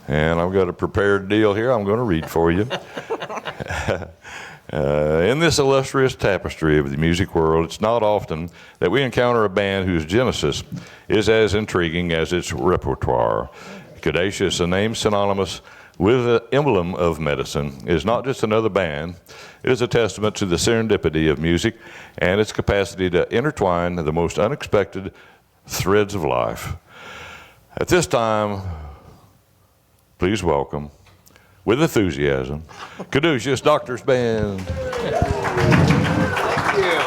And I've got a prepared deal here I'm going to read for you. In this illustrious tapestry of the music world, it's not often that we encounter a band whose genesis is as intriguing as its repertoire. Caduceus, a name synonymous with the emblem of medicine, is not just another band. It is a testament to the serendipity of music and its capacity to intertwine the most unexpected threads of life. At this time, please welcome, with enthusiasm, Caduceus Doctors Band. Thank you.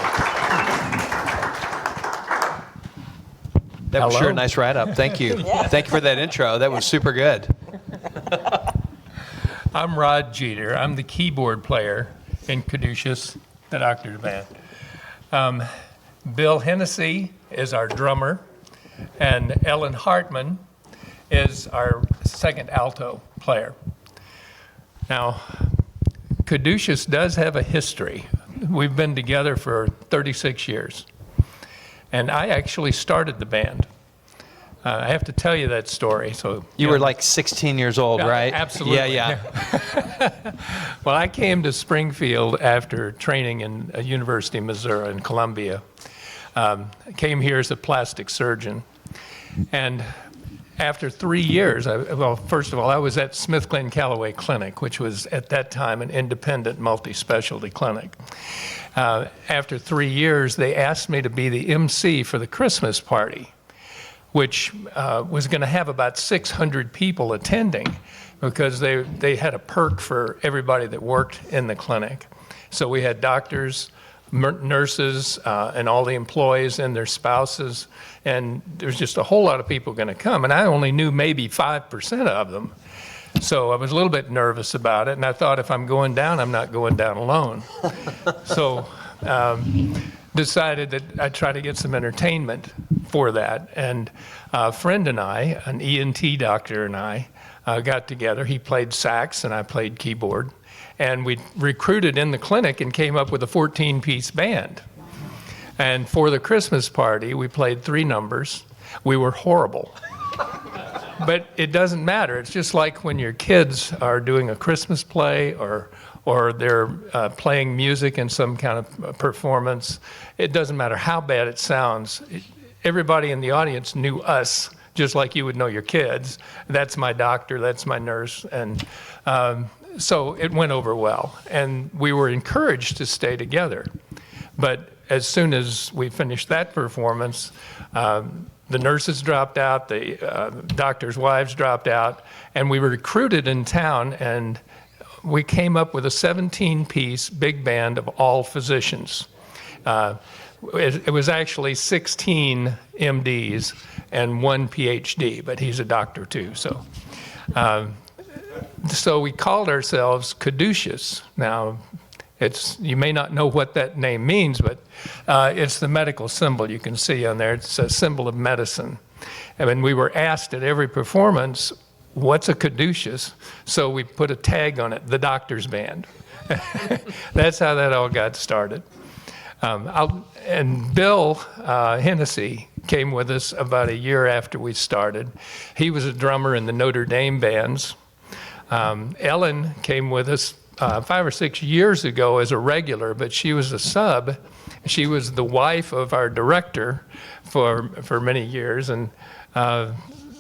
That was sure a nice write-up. Thank you. Thank you for that intro. That was super good. I'm Rod Geter. I'm the keyboard player in Caduceus, the Doctors Band. Bill Hennessy is our drummer, and Ellen Hartman is our second alto player. Now, Caduceus does have a history. We've been together for 36 years. And I actually started the band. I have to tell you that story. So You were like 16 years old, right? Absolutely. Yeah. Well, I came to Springfield after training in University of Missouri in Columbia. I came here as a plastic surgeon. And after 3 years, first of all, I was at Smith-Glynn-Callaway Clinic, which was at that time an independent multi-specialty clinic. After 3 years, they asked me to be the MC for the Christmas party, which was going to have about 600 people attending because they had a perk for everybody that worked in the clinic. So we had doctors, nurses, and all the employees and their spouses, and there's just a whole lot of people going to come, and I only knew maybe 5% of them. So I was a little bit nervous about it, and I thought if I'm going down, I'm not going down alone. So decided that I'd try to get some entertainment for that, and a friend and I, an ENT doctor and I, got together. He played sax and I played keyboard. And we recruited in the clinic and came up with a 14-piece band. And for the Christmas party, we played 3 numbers. We were horrible. But it doesn't matter. It's just like when your kids are doing a Christmas play or they're playing music in some kind of performance. It doesn't matter how bad it sounds. Everybody in the audience knew us, just like you would know your kids. That's my doctor, that's my nurse. And so it went over well, and we were encouraged to stay together. But as soon as we finished that performance, the nurses dropped out, the doctors' wives dropped out, and we were recruited in town, and we came up with a 17-piece big band of all physicians. It was actually 16 MDs and 1 PhD, but he's a doctor too, so. So we called ourselves Caduceus. Now, you may not know what that name means, but it's the medical symbol you can see on there. It's a symbol of medicine. And when we were asked at every performance, what's a Caduceus? So we put a tag on it, the Doctors Band. That's how that all got started. And Bill Hennessy came with us about a year after we started. He was a drummer in the Notre Dame bands. Ellen came with us 5 or 6 years ago as a regular, but she was a sub. She was the wife of our director for many years, and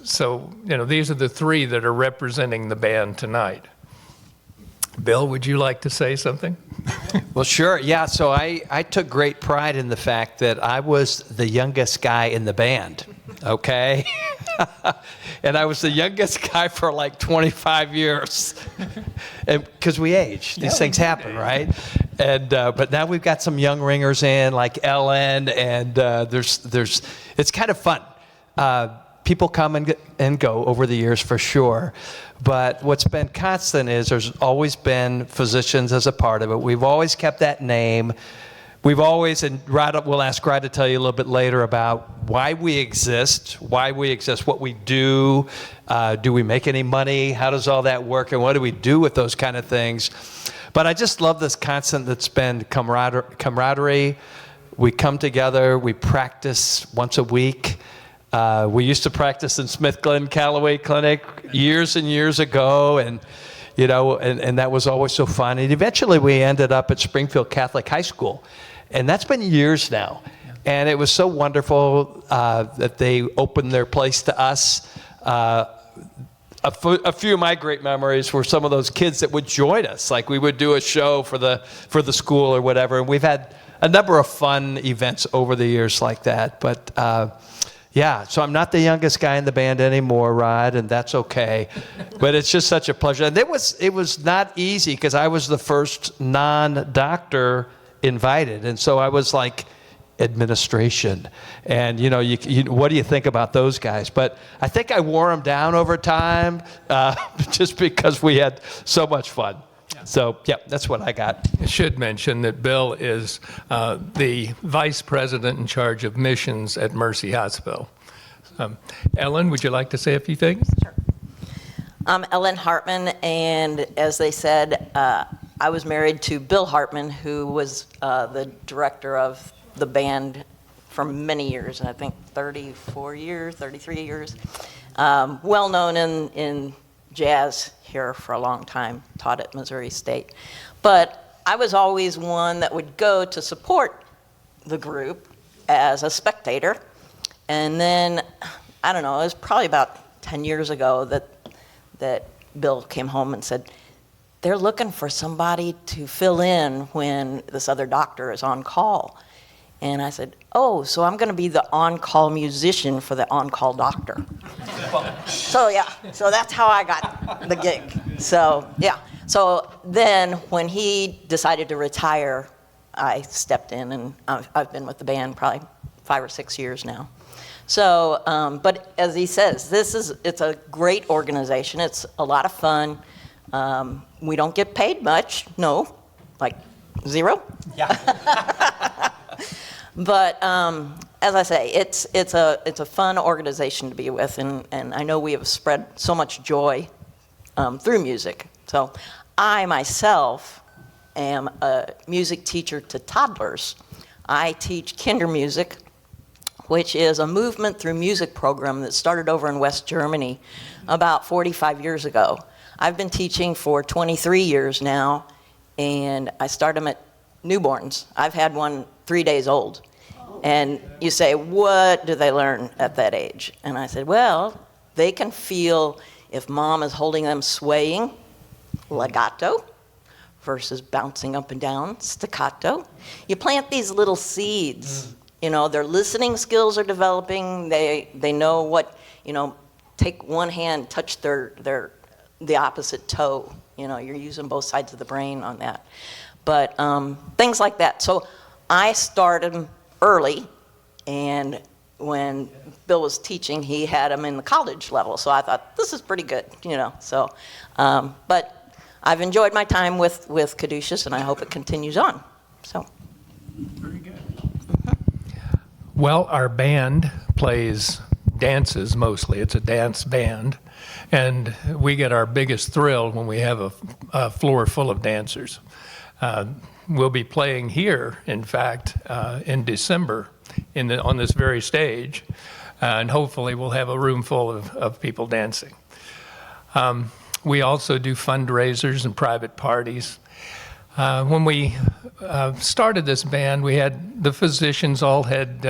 so these are the 3 that are representing the band tonight. Bill, would you like to say something? Well, sure. Yeah, so I took great pride in the fact that I was the youngest guy in the band, okay? And I was the youngest guy for like 25 years, because we age. These things happen, right? And but now we've got some young ringers in, like Ellen, and it's kind of fun. People come and go over the years for sure. But what's been constant is there's always been physicians as a part of it. We've always kept that name. We've always, and we'll ask Rod to tell you a little bit later about why we exist, what we do we make any money, how does all that work, and what do we do with those kind of things. But I just love this constant that's been camaraderie. We come together, we practice once a week. We used to practice in Smith-Glynn-Callaway Clinic years and years ago, and and that was always so fun. And eventually we ended up at Springfield Catholic High School, and that's been years now. And it was so wonderful that they opened their place to us. A few of my great memories were some of those kids that would join us. Like we would do a show for the school or whatever. And we've had a number of fun events over the years like that. But yeah, so I'm not the youngest guy in the band anymore, Rod, and that's okay. But it's just such a pleasure. And it was not easy because I was the first non-doctor invited. And so I was like administration. And, what do you think about those guys? But I think I wore them down over time just because we had so much fun. So, yeah, that's what I got. I should mention that Bill is the vice president in charge of missions at Mercy Hospital. Ellen, would you like to say a few things? Sure. I'm Ellen Hartman, and as they said, I was married to Bill Hartman, who was the director of the band for many years, I think 34 years, 33 years. Well known in jazz here for a long time, taught at Missouri State. But I was always one that would go to support the group as a spectator. And then, I don't know, it was probably about 10 years ago that Bill came home and said, they're looking for somebody to fill in when this other doctor is on call. And I said, oh, so I'm going to be the on-call musician for the on-call doctor. So that's how I got the gig. So, yeah. So then when he decided to retire, I stepped in, and I've been with the band probably 5 or 6 years now. So, but as he says, it's a great organization. It's a lot of fun. We don't get paid much, no, like zero. Yeah. But as I say, it's a fun organization to be with, and I know we have spread so much joy through music. So I myself am a music teacher to toddlers. I teach kinder music, which is a movement through music program that started over in West Germany about 45 years ago. I've been teaching for 23 years now, and I start them at newborns. I've had one 3 days old. And you say, what do they learn at that age? And I said, well, they can feel if mom is holding them swaying, legato, versus bouncing up and down, staccato. You plant these little seeds. Their listening skills are developing. They know what, take one hand, touch the opposite toe. You're using both sides of the brain on that. But things like that. So I started early, and when Bill was teaching, he had them in the college level. So I thought, this is pretty good, So, but I've enjoyed my time with Caduceus, and I hope it continues on. So. Very good. Well, our band plays dances mostly. It's a dance band. And we get our biggest thrill when we have a floor full of dancers. We'll be playing here, in fact, in December on this very stage, and hopefully we'll have a room full of people dancing. We also do fundraisers and private parties. When we started this band, the physicians all had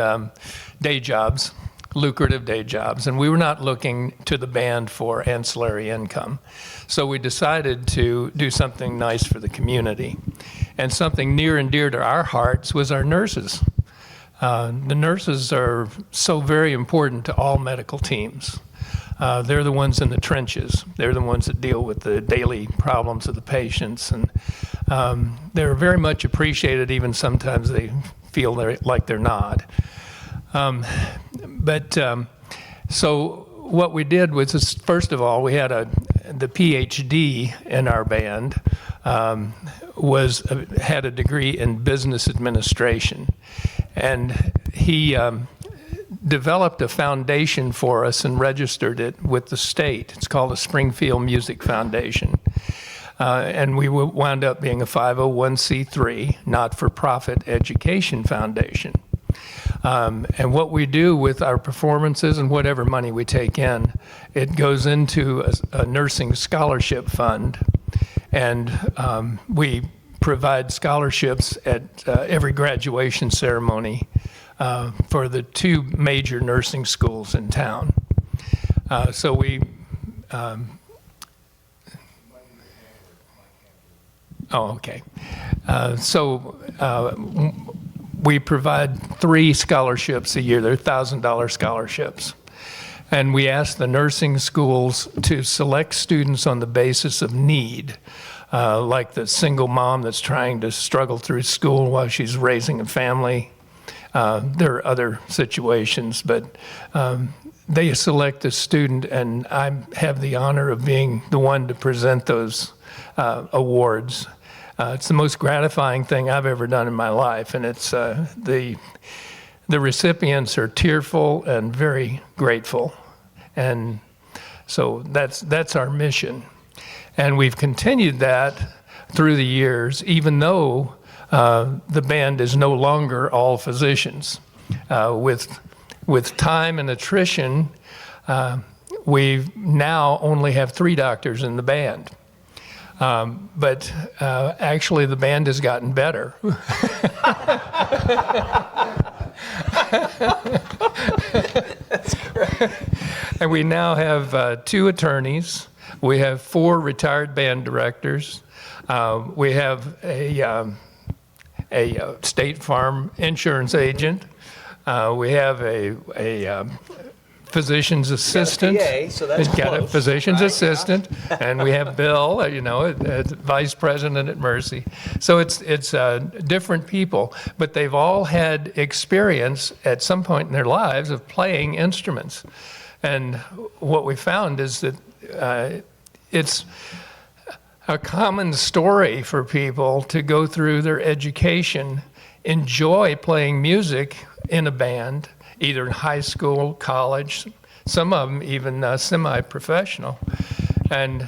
day jobs, lucrative day jobs, and we were not looking to the band for ancillary income. So we decided to do something nice for the community. And something near and dear to our hearts was our nurses. The nurses are so very important to all medical teams. They're the ones in the trenches. They're the ones that deal with the daily problems of the patients. And they're very much appreciated, even sometimes they feel like they're not. So what we did was, first of all, we had the PhD in our band had a degree in business administration, and he developed a foundation for us and registered it with the state. It's called the Springfield Music Foundation, and we wound up being a 501c3 not-for-profit education foundation. And what we do with our performances and whatever money we take in, it goes into a nursing scholarship fund. And we provide scholarships at every graduation ceremony for the 2 major nursing schools in town. So we we provide 3 scholarships a year. They're $1,000 scholarships. And we ask the nursing schools to select students on the basis of need, like the single mom that's trying to struggle through school while she's raising a family. There are other situations, but they select a student, and I have the honor of being the one to present those awards. It's the most gratifying thing I've ever done in my life, and it's the recipients are tearful and very grateful, and so that's our mission, and we've continued that through the years, even though the band is no longer all physicians. With time and attrition, we now only have 3 doctors in the band. But actually, the band has gotten better. And we now have 2 attorneys. We have 4 retired band directors. We have a State Farm insurance agent. We have a physician's assistant. PA, so that's We've got a close, physician's right? assistant, and we have Bill, vice president at Mercy. So it's different people, but they've all had experience at some point in their lives of playing instruments. And what we found is that it's a common story for people to go through their education, enjoy playing music in a band, either in high school, college, some of them even semi-professional. And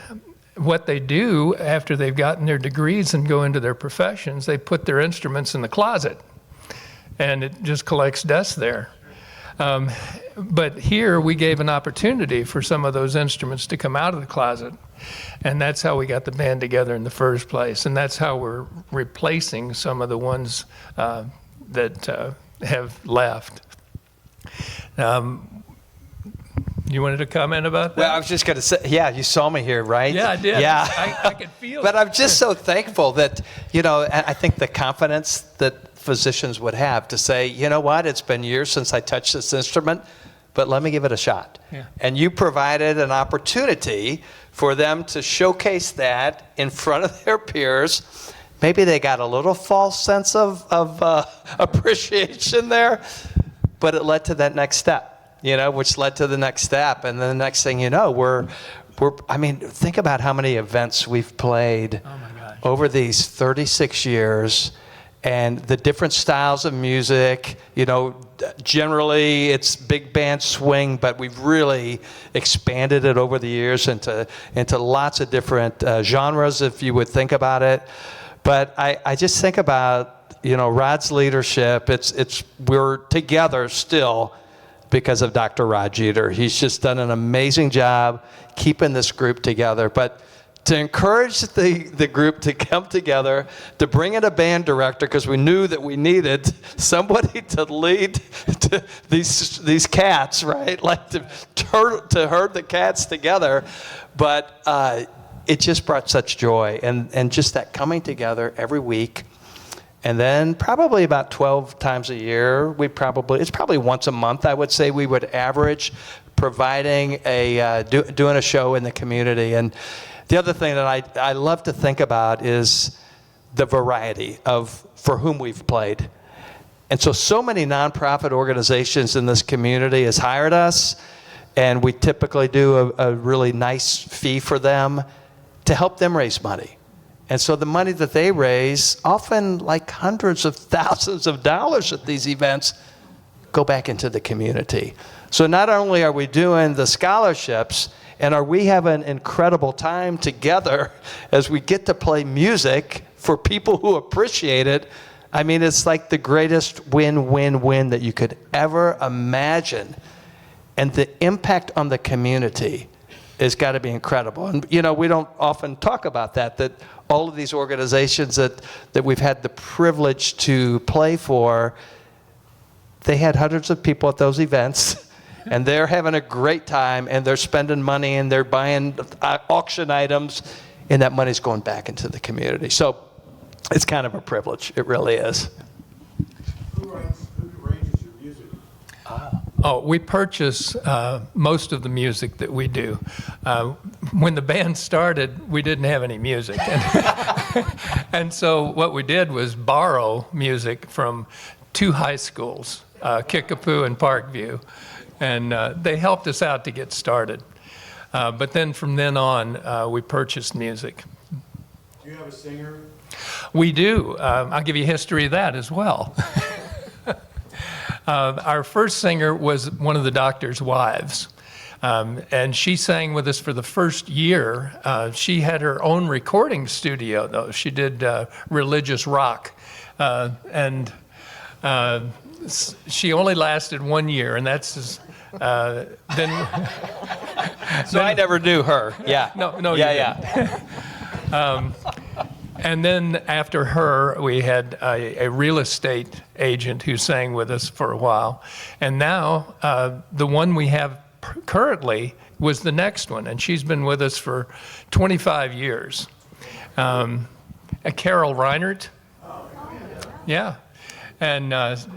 what they do after they've gotten their degrees and go into their professions, they put their instruments in the closet, and it just collects dust there. But here we gave an opportunity for some of those instruments to come out of the closet, and that's how we got the band together in the first place, and that's how we're replacing some of the ones that have left. You wanted to comment about that? Well, I was just going to say, yeah, you saw me here, right? Yeah, I did. Yeah. I could feel But it. I'm just so thankful that, I think the confidence that physicians would have to say, you know what, it's been years since I touched this instrument, but let me give it a shot. Yeah. And you provided an opportunity for them to showcase that in front of their peers. Maybe they got a little false sense of appreciation there, but it led to that next step, which led to the next step. And then the next thing you know, think about how many events we've played over these 36 years, and the different styles of music. Generally it's big band swing, but we've really expanded it over the years into lots of different genres, if you would think about it. But I just think about, Rod's leadership. We're together still because of Dr. Rod Geter. He's just done an amazing job keeping this group together. But to encourage the group to come together, to bring in a band director, because we knew that we needed somebody to lead to these cats, right? Like to herd the cats together. But it just brought such joy, and just that coming together every week. And then probably about 12 times a year, it's probably once a month, I would say, we would average providing doing a show in the community. And the other thing that I love to think about is the variety of for whom we've played. And so many nonprofit organizations in this community has hired us, and we typically do a really nice fee for them to help them raise money. And so the money that they raise, often like hundreds of thousands of dollars at these events, go back into the community. So not only are we doing the scholarships, and are we having an incredible time together as we get to play music for people who appreciate it, I mean, it's like the greatest win-win-win that you could ever imagine. And the impact on the community has got to be incredible. And, you know, we don't often talk about that all of these organizations that we've had the privilege to play for, they had hundreds of people at those events, and they're having a great time, and they're spending money, and they're buying auction items, and that money's going back into the community. So it's kind of a privilege. It really is. Who arranges your music? Oh, we purchase most of the music that we do. When the band started, we didn't have any music. And so what we did was borrow music from 2 high schools, Kickapoo and Parkview. And they helped us out to get started. But then from then on, we purchased music. Do you have a singer? We do. I'll give you a history of that as well. Our first singer was one of the doctor's wives. And she sang with us for the first year. She had her own recording studio, though. She did religious rock. And she only lasted 1 year, and that's then. So I never knew her. Yeah. No, yeah. And then after her, we had a real estate agent who sang with us for a while. And now the one we have currently was the next one, and she's been with us for 25 years. Carol Reinert. Yeah. And,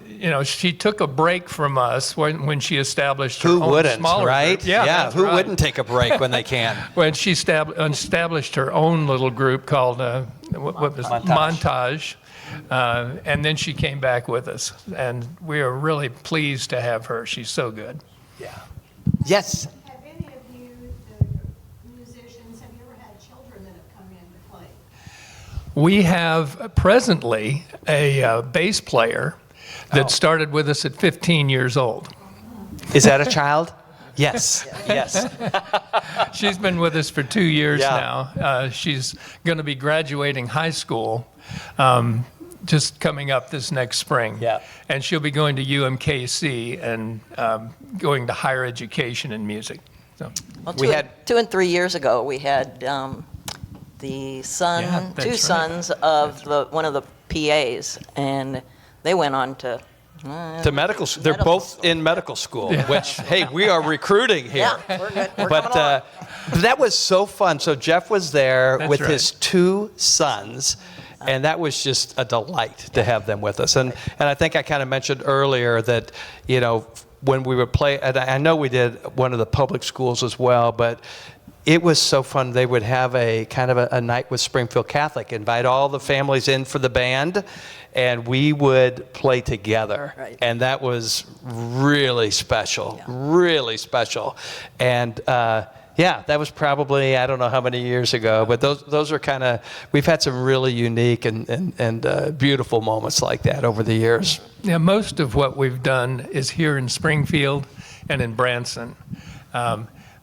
you know, she took a break from us when she established her Who own wouldn't, smaller right? group. Yeah, that's who right. wouldn't take a break when they can? When she established her own little group called, what was it? Montage. And then she came back with us. And we are really pleased to have her. She's so good. Yeah. Yes. Have any of you, the musicians, have you ever had children that have come in to play? We have presently a bass player that started with us at 15 years old. Is that a child? Yes. Yes. She's been with us for 2 years Yeah. now. She's going to be graduating high school just coming up this next spring. Yeah. And she'll be going to UMKC and going to higher education in music. So, Well, We had- 2 and 3 years ago, we had the son, Yeah, that's two right. sons of one of the PAs, and they went on to To medical school. They're Medical both school. in medical school, which, hey, we are recruiting here. Yeah, we're good. We're But coming along. that was so fun. So Jeff was there That's with right. his 2 sons, and that was just a delight to have them with us. And I think I kind of mentioned earlier that, you know, when we would play, and I know we did one of the public schools as well, but it was so fun. They would have a kind of a night with Springfield Catholic, invite all the families in for the band, and we would play together. Right. And that was really special, really special. And yeah, that was probably, I don't know how many years ago, but those are kind of, we've had some really unique and beautiful moments like that over the years. yeah, most of what we've done is here in Springfield and in Branson.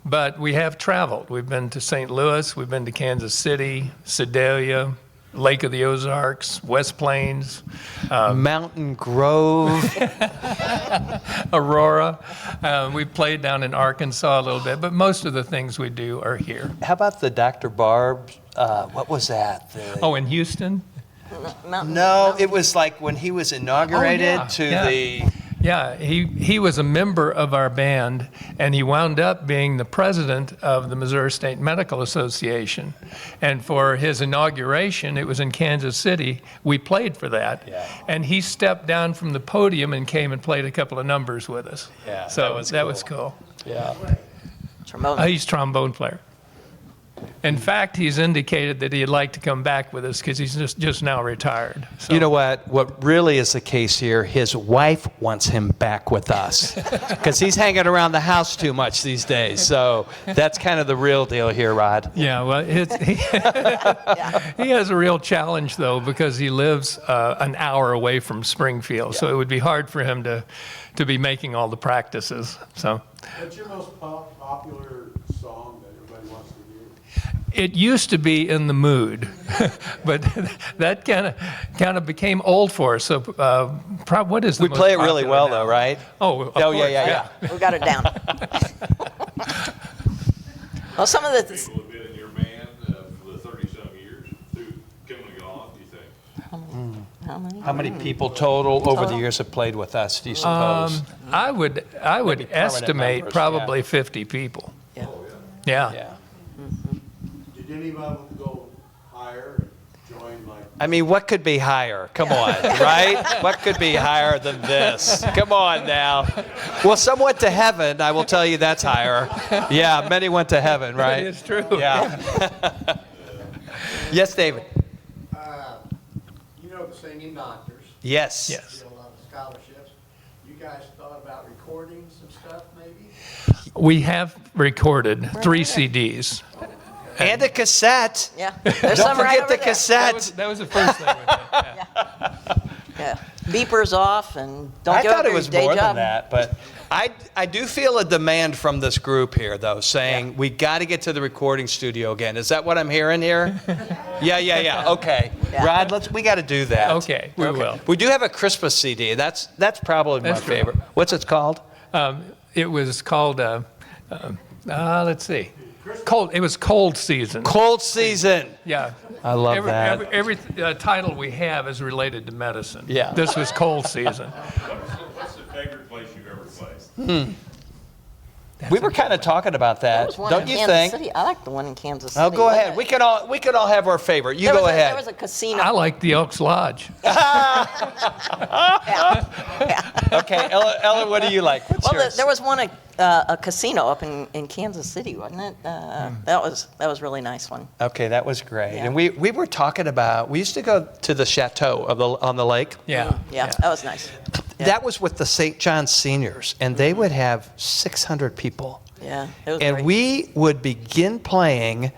But we have traveled. We've been to St. Louis, we've been to Kansas City, Sedalia, Lake of the Ozarks, West Plains, Mountain Grove. Aurora. We played down in Arkansas a little bit, but most of the things we do are here. How about the Dr. Barb, what was that? Oh, in Houston? No, it was like when he was inaugurated yeah. the... Yeah, he was a member of our band, and he wound up being the president of the Missouri State Medical Association. And for his inauguration, it was in Kansas City, we played for that. Yeah. And he stepped down from the podium and came and played a couple of numbers with us. Yeah, So that was cool. Yeah. trombone. He's a trombone player. In fact, he's indicated that he'd like to come back with us because he's just now retired. So. You know what? What really is the case here, his wife wants him back with us because he's hanging around the house too much these days. So that's kind of the real deal here, Rod. Yeah, well, he has a real challenge, though, because he lives an hour away from Springfield. So it would be hard for him to be making all the practices. So What's your most popular song that everybody wants to hear? It used to be In the Mood, but that kind of became old for us. So, what is the We most play it really popular well, now? though, right? Oh, of Oh, course, yeah. We got it down. Well, some of the People have been in your band for the 30-some years, through coming and gone, do you think? how many? How many people total over the years have played with us, do you suppose? I would permanent estimate members, probably 50 people. Yeah. Yeah. Yeah. Did any of them go higher and join like? I mean, what could be higher? Come on, right? What could be higher than this? Come on now. Well, some went to heaven. I will tell you that's higher. Yeah, many went to heaven, right? It's true. Yeah. Yes, David. You know the singing doctors, Yes. Yes. get a lot of scholarships. You guys thought about recording some stuff maybe? We have recorded 3 CDs. And a cassette. Yeah. There's Don't some right forget over the there. cassette. That was the first thing we did. Yeah. Beepers off and don't I give up thought it your was day more job. than that, but I do feel a demand from this group here, though, saying we got to get to the recording studio again. Is that what I'm hearing here? Yeah. Okay, Yeah. Rod, we got to do that. Okay, we will. We do have a Christmas CD. That's probably That's my true. favorite. What's it called? It was called, let's see, It was Cold Season. Cold Season. Yeah. I love that. Every title we have is related to medicine. Yeah. This was Cold Season. What's the favorite place you've ever played? We were kind of talking about There that, was one don't in you Kansas think? City. I like the one in Kansas City. Oh, go Wasn't ahead. it? We can all have our favorite. You There go was ahead. There was a casino. I like the Elks Lodge. Okay, Ella, what do you like? What's Well, yours? there was one a casino up in Kansas City, wasn't it? That was a really nice one. Okay, that was great. Yeah. And we were talking about, we used to go to the chateau on the lake. Yeah. Yeah, that was nice. Yeah. That was with the St. John seniors, and they would have 600 people. Yeah, it was And great. we would begin playing,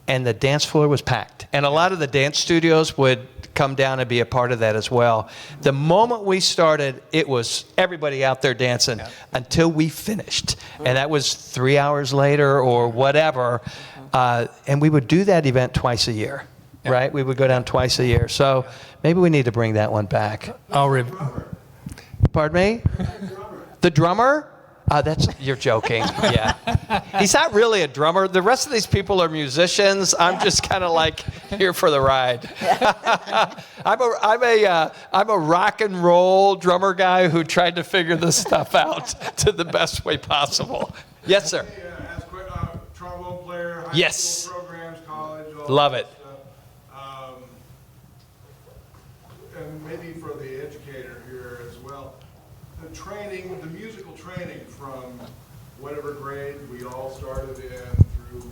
and the dance floor was packed. And a lot of the dance studios would come down and be a part of that as well. The moment we started, it was everybody out there dancing until we finished. And that was 3 hours later or whatever. And we would do that event twice a year, right? We would go down twice a year. So maybe we need to bring that one back. Pardon me? The drummer? You're joking. Yeah. He's not really a drummer. The rest of these people are musicians. I'm just kind of like here for the ride. I'm a rock and roll drummer guy who tried to figure this stuff out to the best way possible. Yes, sir. As trombone player, high Yes. school programs, college, all Love that it. stuff. And maybe for the educator here as well, the training, the musical training from whatever grade we all started in through,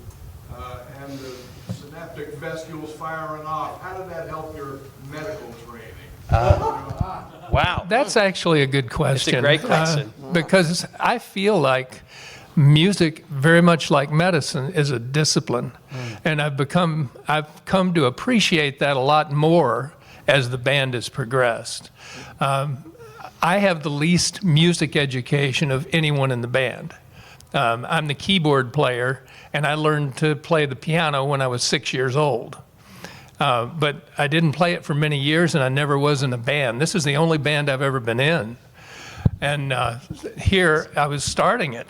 and the synaptic vesicles firing off, how did that help your medical training? Wow. That's actually a good question. great question. Because I feel like music, very much like medicine, is a discipline. And I've come to appreciate that a lot more as the band has progressed. I have the least music education of anyone in the band. I'm the keyboard player, and I learned to play the piano when I was 6 years old. But I didn't play it for many years, and I never was in a band. This is the only band I've ever been in. And here I was starting it.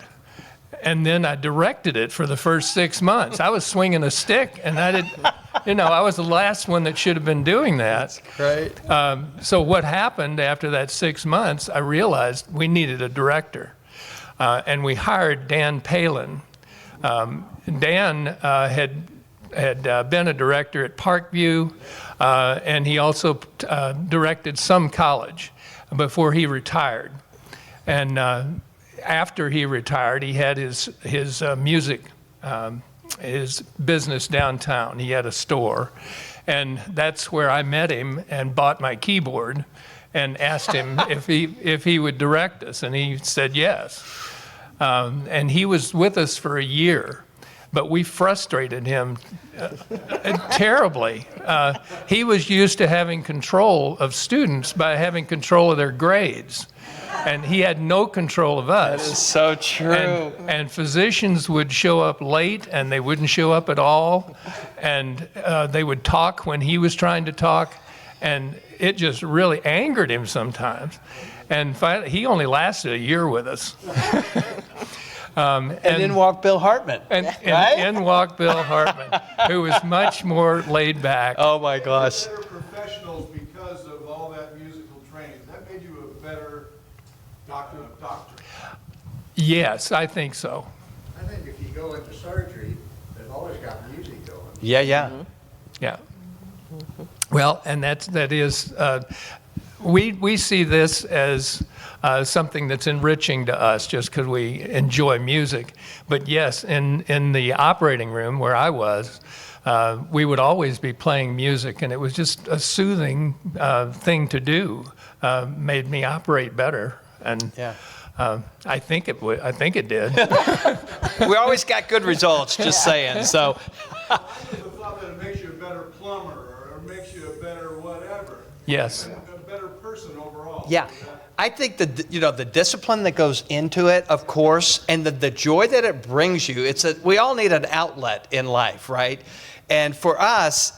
And then I directed it for the first 6 months. I was swinging a stick, and I was the last one that should have been doing that. Great. So what happened after that 6 months, I realized we needed a director. And we hired Dan Palin. Dan had been a director at Parkview, and he also directed some college before he retired. And after he retired, he had his music, his business downtown. He had a store, and that's where I met him and bought my keyboard, and asked him if he would direct us, and he said yes. And he was with us for a year, but we frustrated him terribly. He was used to having control of students by having control of their grades. And he had no control of us. That is so true. And physicians would show up late, and they wouldn't show up at all. And they would talk when he was trying to talk. And it just really angered him sometimes. And finally, he only lasted a year with us. And in walked Bill Hartman. And right? in walked Bill Hartman, who was much more laid back. Oh my gosh. Better professionals because of all that musical training. That made you a better doctor. Yes, I think so. I think if you go into surgery, they've always got music going. Yeah. Yeah. Well, and that is, we see this as something that's enriching to us just because we enjoy music. But yes, in the operating room where I was, we would always be playing music, and it was just a soothing thing to do. Made me operate better, and Yeah. I think it would. I think it did. We always got good results, just saying. So, The thought that it makes you a better plumber or makes you a better whatever. Yes. A better person overall. yeah. I think the discipline that goes into it, of course, and the joy that it brings you. We all need an outlet in life, right? And for us,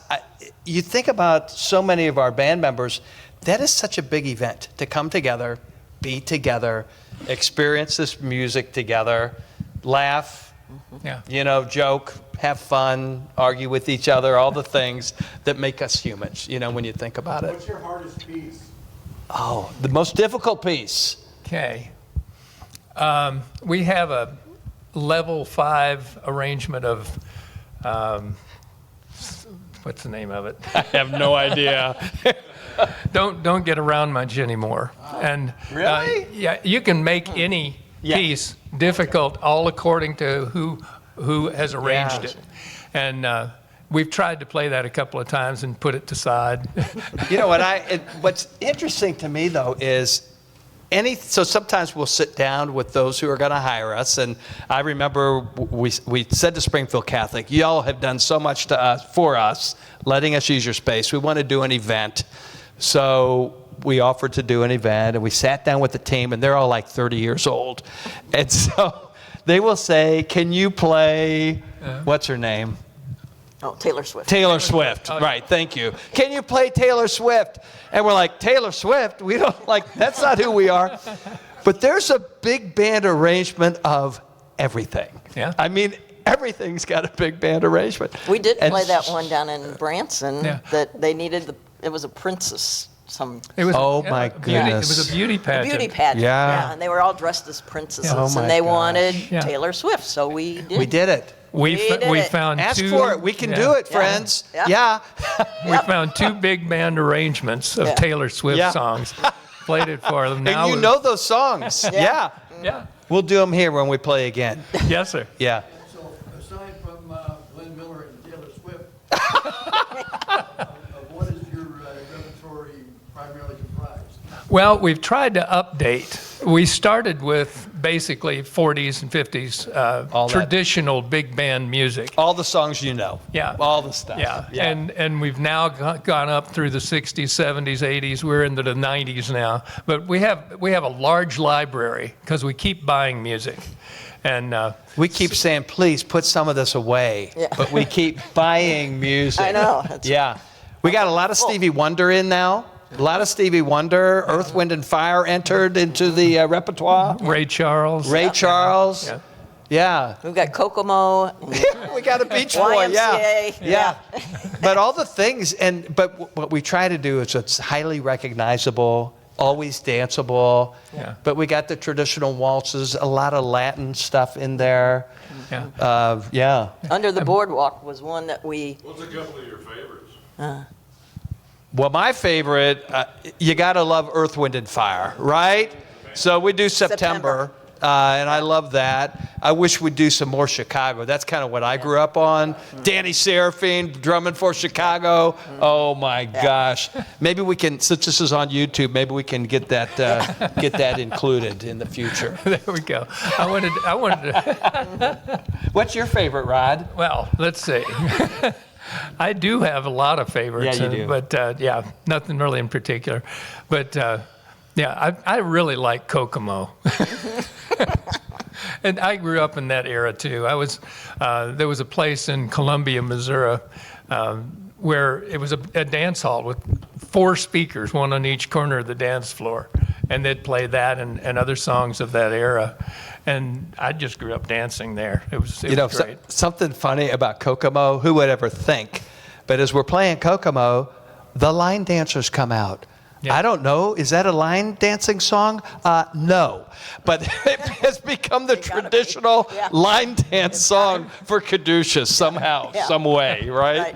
you think about so many of our band members. That is such a big event to come together, be together, experience this music together, laugh, Yeah. joke, have fun, argue with each other, all the things that make us humans, when you think about it. What's your hardest piece? Oh, the most difficult piece. Okay. We have a level 5 arrangement of, what's the name of it? I have no idea. Don't get around much anymore. And Really? yeah, you can make any Yeah. piece difficult, all according to who has arranged Yeah. it. And we've tried to play that a couple of times and put it to side. You know what? What's interesting to me though is so sometimes we'll sit down with those who are going to hire us, and I remember we said to Springfield Catholic, "Y'all have done so much for us, letting us use your space. We want to do an event." So we offered to do an event, and we sat down with the team, and they're all like 30 years old, and so they will say, "Can you play what's her name?" Oh, Taylor Swift. Taylor Swift, right, thank you. Can you play Taylor Swift? And we're like, Taylor Swift? We don't that's not who we are. But there's a big band arrangement of everything. Yeah. I mean, everything's got a big band arrangement. We did And play that one down in Branson Yeah. that they needed, it was a princess, It was Oh, yeah, my a beauty- It goodness. was a beauty a pageant. beauty pageant. Yeah. And they were all dressed as princesses, Oh, my and they gosh. wanted Yeah. Taylor Swift, so we did. We did it. We did it. found Ask two. for it. We can yeah. do it, friends. Yeah. Yeah. We found 2 big band arrangements of Yeah. Taylor Swift Yeah. songs. Played it for them. Now And you know those songs. Yeah. Yeah. We'll do them here when we play again. Yes, sir. Yeah. So aside from Glenn Miller and Taylor Swift, what is your repertoire primarily comprised? Well, we've tried to update. We started with basically 40s and 50s All that. traditional big band music. All the songs you know. Yeah. All the stuff. Yeah, and we've now gone up through the 60s, 70s, 80s. We're into the 90s now. But we have a large library because we keep buying music. And We keep saying, please put some of this away, Yeah. but we keep buying music. I know. That's- Yeah. We got a lot of Stevie Wonder in now. A lot of Stevie Wonder. Earth, Wind, and Fire entered into the repertoire. Ray Charles. Ray Charles. Yeah. Yeah. We've got Kokomo. We got a Beach Boy. Yeah. YMCA. Yeah. But all the things, but what we try to do is it's highly recognizable, always danceable. Yeah. But we got the traditional waltzes, a lot of Latin stuff in there. Yeah. Yeah. Under the Boardwalk was one that we, What's a couple of your favorites? Well, my favorite, you got to love Earth, Wind, and Fire, right? So we do September. And I love that. I wish we'd do some more Chicago. That's kind of what I grew up on. Danny Seraphine drumming for Chicago. Oh my gosh! Maybe we can, since this is on YouTube, maybe we can get that included in the future. There we go. I wanted to, What's your favorite, Rod? well, let's see. I do have a lot of favorites. Yeah, you do. But yeah, nothing really in particular. But Yeah, I really like Kokomo. And I grew up in that era too. There was a place in Columbia, Missouri, where it was a dance hall with 4 speakers, one on each corner of the dance floor. And they'd play that and other songs of that era. And I just grew up dancing there. It was great. Something funny about Kokomo, who would ever think? But as we're playing Kokomo, the line dancers come out. Yeah. I don't know. Is that a line dancing song? No. But it has become the traditional line dance song for Caduceus somehow, some way, right?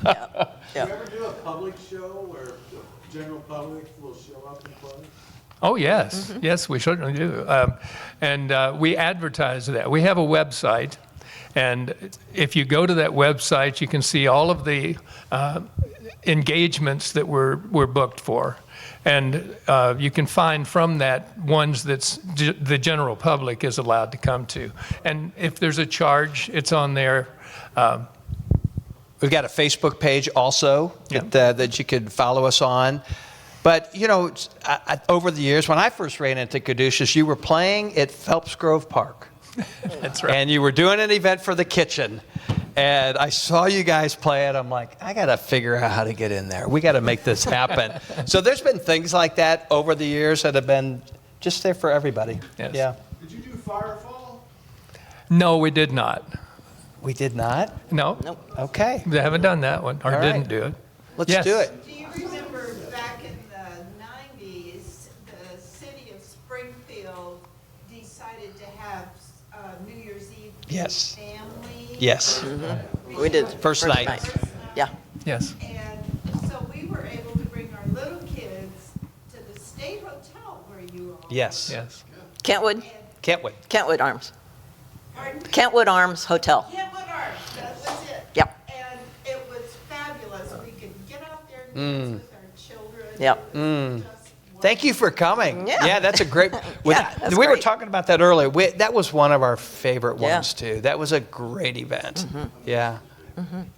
Yeah. Do you ever do a public show where the general public will show up and play? Oh, yes. Yes, we certainly do. And we advertise that. We have a website. And if you go to that website, you can see all of the engagements that we're booked for. And you can find from that ones that the general public is allowed to come to. And if there's a charge, it's on there. We've got a Facebook page also that you can follow us on. But, over the years, when I first ran into Caduceus, you were playing at Phelps Grove Park. That's right. And you were doing an event for the kitchen. And I saw you guys play it. I'm like, I got to figure out how to get in there. We got to make this happen. So there's been things like that over the years that have been just there for everybody. Yes. Yeah. Did you do Firefall? No, we did not. We did not? No, Okay. we haven't done that one, or All right. didn't do it. Let's Yes. do it. Do you remember back in the 90s, the city of Springfield decided to have New Year's Eve Yes. family? Yes. We did. First night. Yeah. Yes. And so we were able to bring our little kids to the State Hotel where you all. Yes. Yes. Kentwood? Can't wait. Kentwood Arms. Pardon? Kentwood Arms Hotel. Kentwood Arms, that was it. Yep. And it was fabulous. We could get out there and dance with our children. Yep. It was just Thank you for coming. Yeah. That's a great. That's we were great. talking about that earlier. That was one of our favorite Yeah. ones too. That was a great event. Yeah.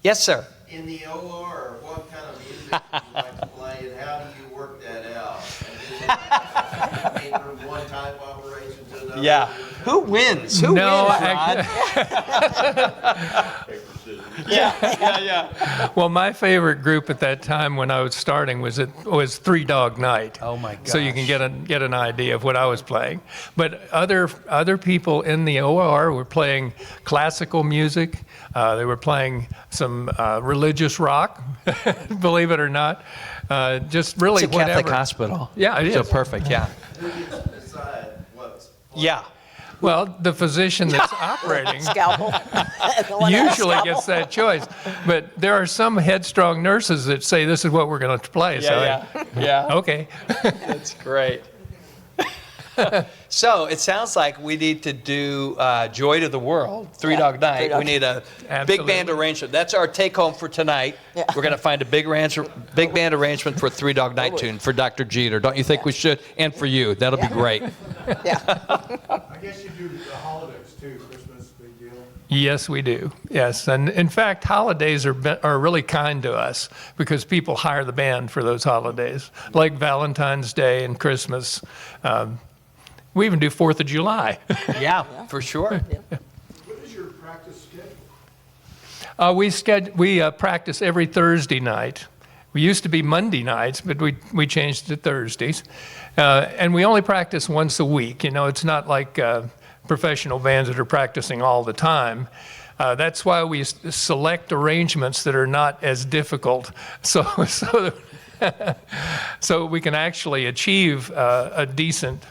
Yes, sir. In the OR, what kind of music do you like to play, and how do you work that out? And is it from one type operation to another? Yeah. Who wins? Who No, wins, Rod? Yeah. Well, my favorite group at that time when I was starting was Three Dog Night. Oh my So you gosh. can get an idea of what I was playing. But other people in the OR were playing classical music. They were playing some religious rock, believe it or not. Just really It's a Catholic whatever. hospital. Yeah, it So is. perfect. Yeah. Who gets to decide what's Yeah. Well, the physician that's operating Scalpel. The one that has usually scalpel. gets that choice. But there are some headstrong nurses that say this is what we're going to play. Yeah. Okay. That's great. So it sounds like we need to do Joy to the World, Three Dog Night. Three Dog. We need a big Absolutely. band arrangement. That's our take home for tonight. Yeah. We're going to find a big band arrangement for Three Dog Night tune for Dr. Jeter. Don't you think we should? And for you. That'll be great. Yeah. I guess you do the holidays too, Christmas, big deal. Yes, we do. Yes, and in fact, holidays are really kind to us because people hire the band for those holidays, like Valentine's Day and Christmas. We even do 4th of July. Yeah, for sure. What is your practice schedule? We practice every Thursday night. We used to be Monday nights, but we changed to Thursdays. And we only practice once a week. You know, it's not like professional bands that are practicing all the time. That's why we select arrangements that are not as difficult, so we can actually achieve a decent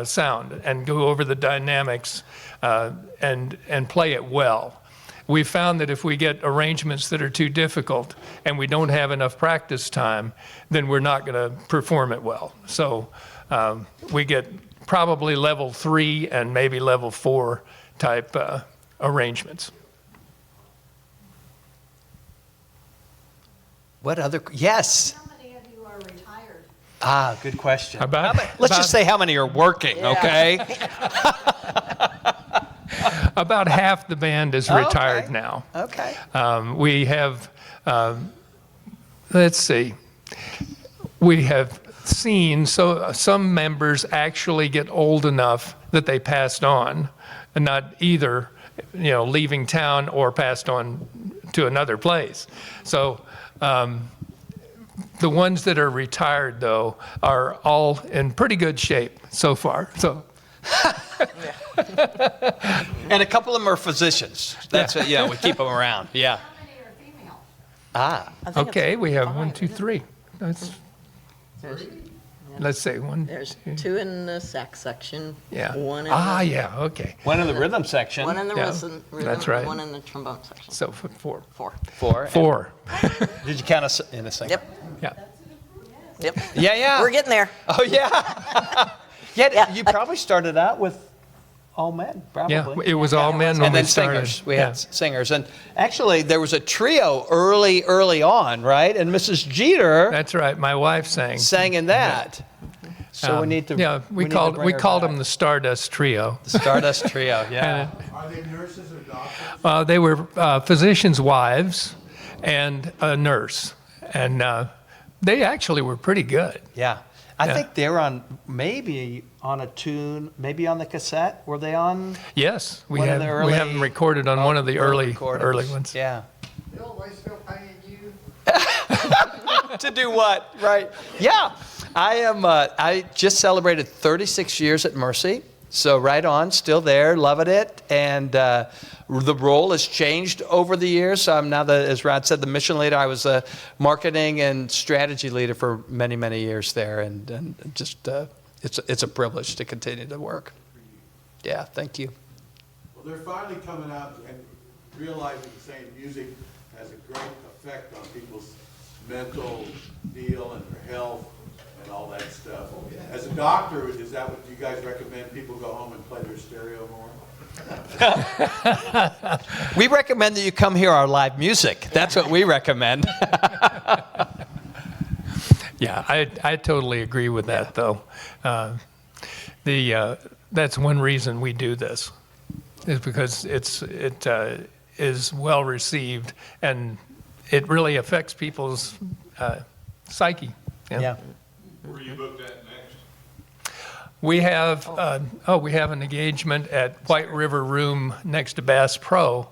sound and go over the dynamics and play it well. We found that if we get arrangements that are too difficult and we don't have enough practice time, then we're not going to perform it well. So we get probably level 3 and maybe level 4 type arrangements. What other? Yes. How many of you are retired? Ah, good question. About- Let's just say how many are working, okay? About half the band is retired Okay. now. Okay. We have, let's see, we have seen, so some members actually get old enough that they passed on, and not either, leaving town or passed on to another place. So the ones that are retired, though, are all in pretty good shape so far. So. And a couple of them are physicians. That's what, we keep them around. Yeah. How many are female? Ah. I think Okay, it's we have five, 1, 2, isn't it? 3. Let's say 1. There's 2 in the sax section. Yeah. 1 in Yeah. Okay. One in the rhythm section. one in the Yeah, rhythm, that's right. 1 in the trombone section. So 4. 4. 4. 4. Did you count us in a second? Yep. Yeah. Yep. Yeah. We're getting there. Oh, yeah. Yeah. You probably started out with all men, probably. Yeah. It was all men when And we then started. singers. We Yeah. had singers. And actually, there was a trio early on, right? And Mrs. Jeter That's right. My wife sang. sang in that. So we need to. Yeah, we need to called bring her them back. the Stardust Trio. The Stardust Trio. Yeah. Are they nurses or doctors? They were physicians' wives and a nurse, and they actually were pretty good. Yeah. I Yeah. think they're maybe on a tune, maybe on the cassette. Were they on? Yes, we One of have the we early- have them recorded on one of the early recordings. ones. Yeah. Bill, they still paying you? To do what? Right. Yeah. I am. I just celebrated 36 years at Mercy. So right on, still there, loving it. And the role has changed over the years. So I'm now, as Rod said, the mission leader. I was a marketing and strategy leader for many, many years there. And just, it's a privilege to continue to work. Yeah, thank you. Well, they're finally coming out and realizing, saying music has a great effect on people's mental deal and their health and all that stuff. As a doctor, is that what you guys recommend? People go home and play their stereo more? We recommend that you come hear our live music. That's what we recommend. Yeah, I totally agree with that, though. That's one reason we do this, is because it is well received, and it really affects people's psyche. Yeah. Where you booked at next? We have an engagement at White River Room next to Bass Pro,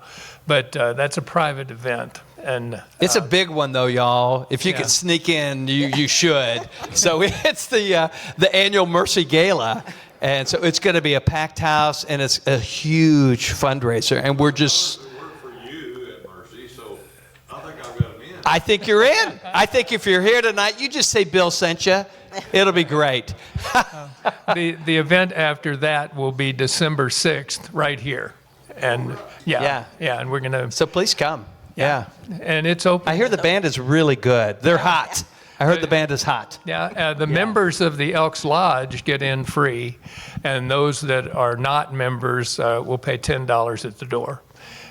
but that's a private event. And It's a big one, though, y'all. If you Yeah. could sneak in, you should. So it's the annual Mercy Gala. And so it's going to be a packed house, and it's a huge fundraiser. And we're just... I work for you at Mercy, so I think I've got an in. I think you're in. I think if you're here tonight, you just say Bill sent you. It'll be great. the event after that will be December 6th right here. And yeah, and we're going to, So please come. Yeah. and it's open. I hear the band is really good. They're hot. I heard the band is hot. Yeah, the members of the Elks Lodge get in free, and those that are not members will pay $10 at the door.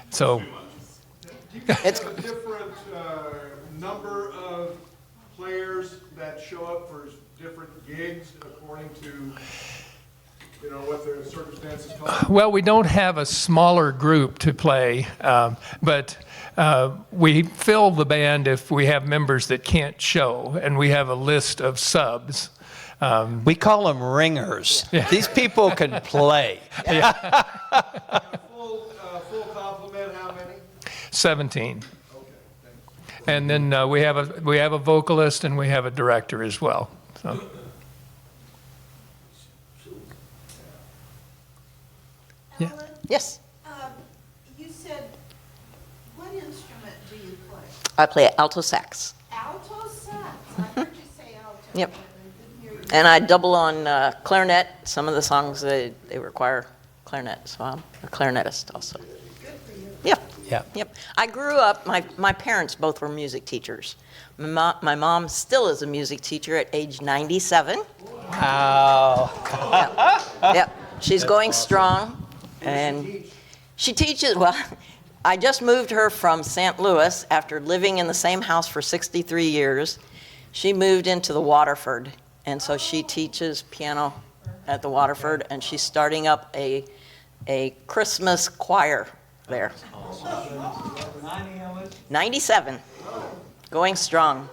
So It's a different number of players that show up for different gigs according to, what their circumstances call. well, we don't have a smaller group to play, but we fill the band if we have members that can't show, and we have a list of subs. We call them ringers. These people can play. Full complement, how many? 17. Okay, thanks. And then we have a vocalist and we have a director as well. So. Yeah. Helen, yes. you said, what instrument do you play? I play alto sax. Alto sax. I heard you say alto. Yep. but I didn't hear you. And I double on clarinet. Some of the songs they require clarinet, so I'm a clarinetist also. Good for you. Yep. Yeah. Yep. I grew up. My parents both were music teachers. My mom still is a music teacher at age 97. Wow. Yep. She's going strong, and she teaches. Well, I just moved her from St. Louis after living in the same house for 63 years. She moved into the Waterford, and so she teaches piano at the Waterford, and she's starting up a Christmas choir there. 97, going strong.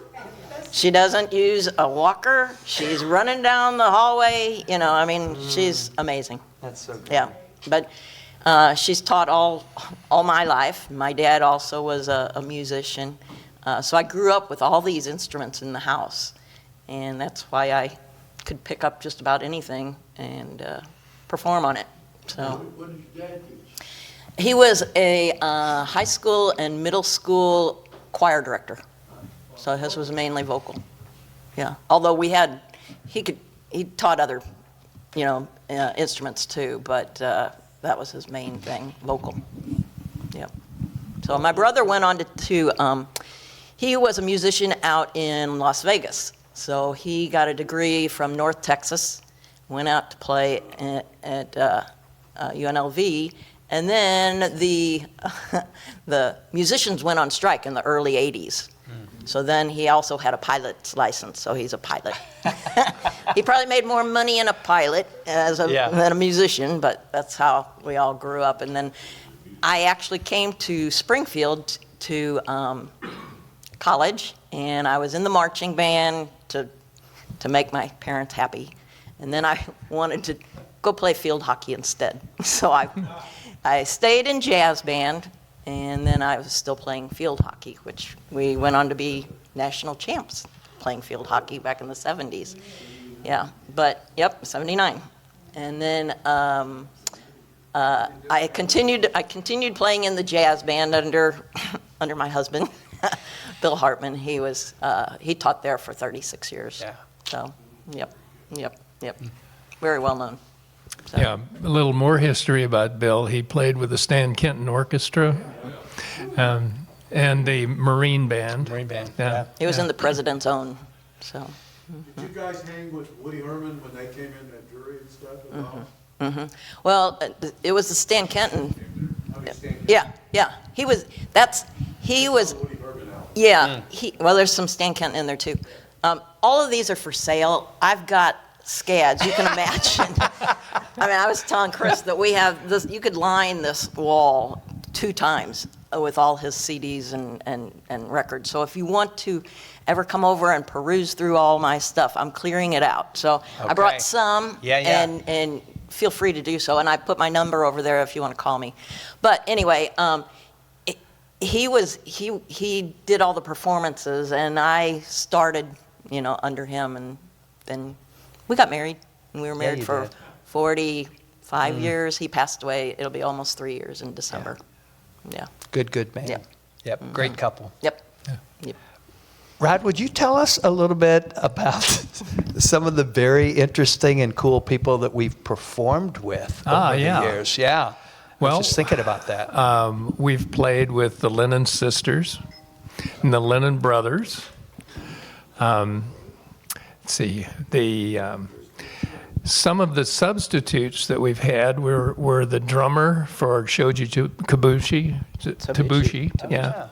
That's She doesn't use a walker. She's running down the hallway. You know, I mean, she's amazing. That's so great. Yeah, but she's taught all my life. My dad also was a musician, so I grew up with all these instruments in the house, and that's why I could pick up just about anything and perform on it. So What did your dad teach? he was a high school and middle school choir director, so his was mainly vocal. Yeah, although he taught other, instruments too, but that was his main thing, vocal. Yep. So my brother went on to he was a musician out in Las Vegas. So he got a degree from North Texas, went out to play at UNLV, and then the musicians went on strike in the early 80s. So then he also had a pilot's license, so he's a pilot. He probably made more money in a pilot than a musician, but that's how we all grew up. And then I actually came to Springfield to college, and I was in the marching band to make my parents happy. And then I wanted to go play field hockey instead. So I stayed in jazz band, and then I was still playing field hockey, which we went on to be national champs playing field hockey back in the 70s. Yeah, but, 79. And then I continued playing in the jazz band under my husband, Bill Hartman. He taught there for 36 years. Yeah. So, yep. Very well known. So. Yeah, a little more history about Bill. He played with the Stan Kenton Orchestra and the Marine Band. Marine Band, Yeah. yeah. He was in the President's Own, so. Did you guys hang with Woody Herman when they came in that jury and stuff at all? Mm-hmm. Well, it was the Stan Kenton. I mean, Stan Kenton. Yeah. He was. Woody Herman out. Yeah. Well, there's some Stan Kenton in there too. All of these are for sale. I've got scads. You can imagine. I mean, I was telling Chris that we have this. You could line this wall 2 times with all his CDs and records. So if you want to ever come over and peruse through all my stuff, I'm clearing it out. So I brought some, and feel free to do so. And I put my number over there if you want to call me. But anyway, he did all the performances, and I started, under him, and then we got married, and we were married for 45 years. He passed away. It'll be almost 3 years in December. Yeah. Good man. Yep. Great couple. Yep. Rod, would you tell us a little bit about some of the very interesting and cool people that we've performed with over the years? Yeah. Well, I was just thinking about that. We've played with the Lennon sisters and the Lennon brothers. Let's see, some of the substitutes that we've had were the drummer for Shoji Tabushi, yeah,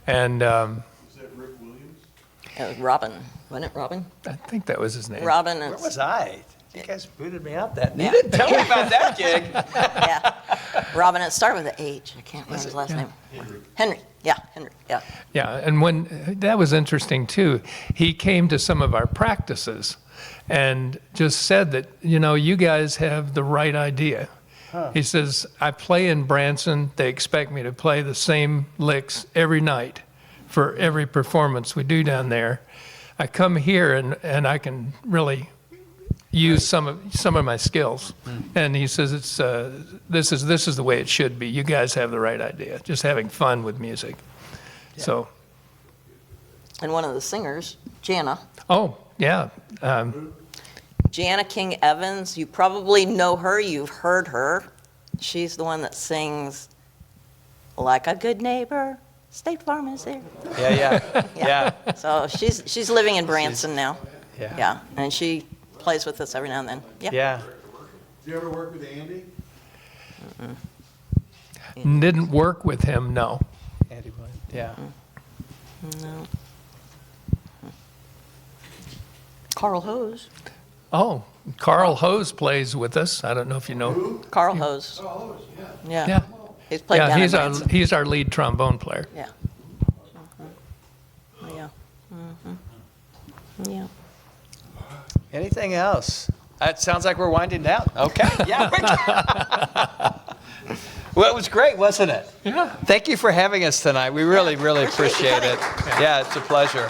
and Is that Rick Williams? Robin, wasn't it Robin? I think that was his name. Robin. Where was I? You guys booted me out that. You didn't tell me about that gig. Yeah. Robin, it started with an H. I can't remember his last name. Henry. Yeah, Henry. Yeah. Yeah, and when that was interesting too, he came to some of our practices and just said that, you guys have the right idea. He says, I play in Branson. They expect me to play the same licks every night for every performance we do down there. I come here and I can really use some of my skills. And he says, it's this is the way it should be. You guys have the right idea. Just having fun with music. Yeah. So. And one of the singers, Jana. Oh, yeah. Jana King Evans, you probably know her, you've heard her. She's the one that sings Like a Good Neighbor, State Farm is there. Yeah. So she's living in Branson now. Yeah. Yeah, and she plays with us every now and then. Yeah. Did you ever work with Andy? Didn't work with him, no. Andy Williams. Yeah. No. Carl Hose. Oh, Carl Hose plays with us. I don't know if you know. Carl Hose. Oh, Yeah. Yeah. He's played down in Branson. He's our lead trombone player. Yeah. Yeah. Yeah. Anything else? It sounds like we're winding down. Okay. Yeah. Well, it was great, wasn't it? Yeah. Thank you for having us tonight. We really, really appreciate it. Yeah, it's a pleasure.